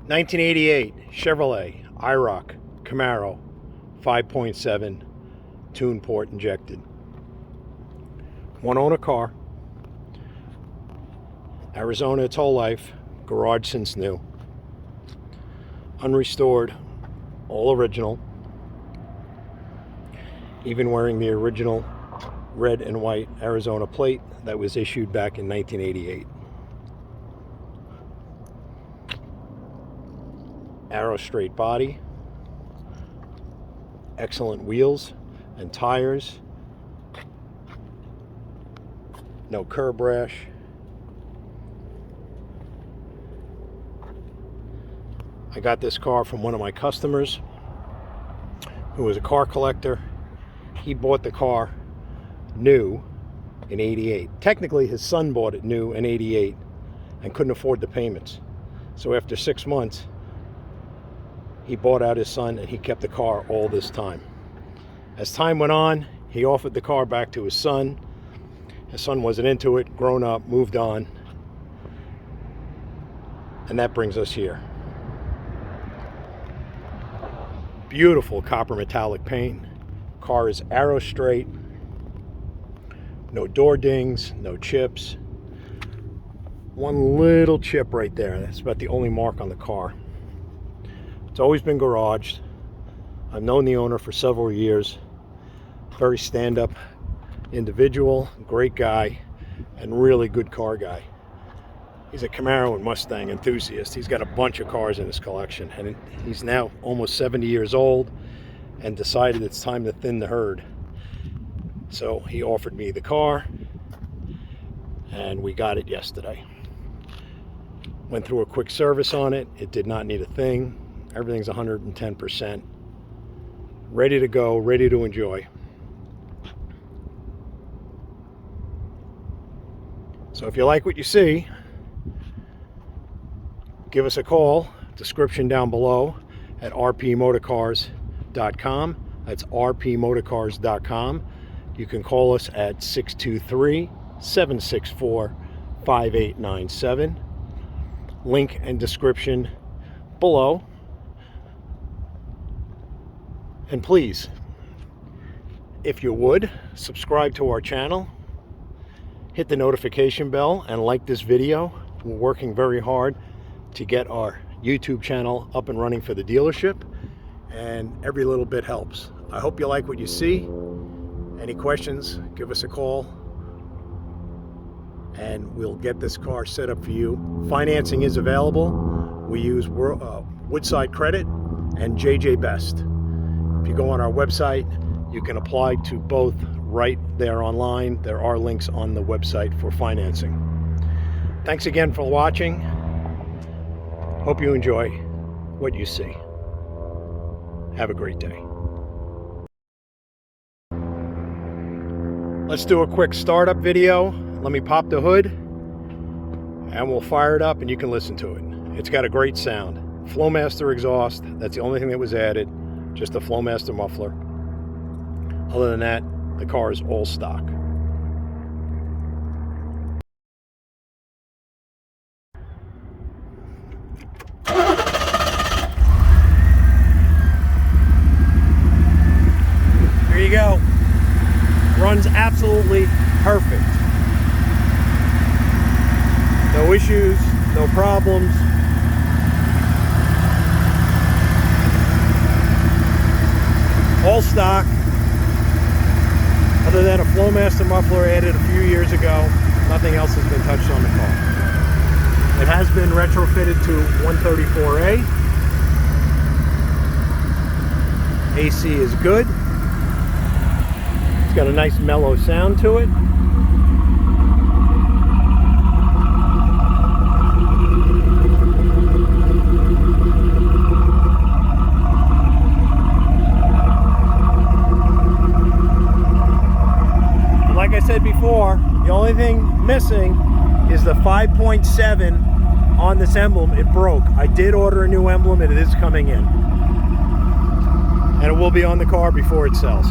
1988 Chevrolet IROC Camaro 5.7 tune port injected. One owner car. Arizona its whole life. Garage since new. Unrestored. All original. Even wearing the original red and white Arizona plate that was issued back in 1988. Arrow straight body. Excellent wheels and tires. No curb rash. I got this car from one of my customers who was a car collector. He bought the car new in '88. Technically his son bought it new in '88 and couldn't afford the payments. So after 6 months he bought out his son and he kept the car all this time. As time went on, he offered the car back to his son. His son wasn't into it, grown up, moved on. And that brings us here. Beautiful copper metallic paint. Car is arrow straight. No door dings, no chips. One little chip right there. That's about the only mark on the car. It's always been garaged. I've known the owner for several years. Very stand-up individual, great guy, and really good car guy. He's a Camaro and Mustang enthusiast. He's got a bunch of cars in his collection, and he's now almost 70 years old and decided it's time to thin the herd. So he offered me the car, and we got it yesterday. Went through a quick service on it. It did not need a thing. Everything's 110%. Ready to go, ready to enjoy. So if you like what you see, give us a call. Description down below at rpmotorcars.com. That's rpmotorcars.com. You can call us at 623-764-5897. Link and description below. And please, if you would, subscribe to our channel. Hit the notification bell and like this video. We're working very hard to get our YouTube channel up and running for the dealership, and every little bit helps. I hope you like what you see. Any questions, give us a call and we'll get this car set up for you. Financing is available. We use Woodside Credit and JJ Best. If you go on our website, you can apply to both right there online. There are links on the website for financing. Thanks again for watching. Hope you enjoy what you see. Have a great day. Let's do a quick startup video. Let me pop the hood and we'll fire it up and you can listen to it. It's got a great sound. Flowmaster exhaust, that's the only thing that was added. Just a Flowmaster muffler. Other than that, the car is all stock. There you go. Runs absolutely perfect. No issues, no problems. All stock. Other than a Flowmaster muffler added a few years ago, nothing else has been touched on the car. It has been retrofitted to 134A. AC is good. It's got a nice mellow sound to it. Like I said before, the only thing missing is the 5.7 on this emblem. It broke. I did order a new emblem and it is coming in. And it will be on the car before it sells.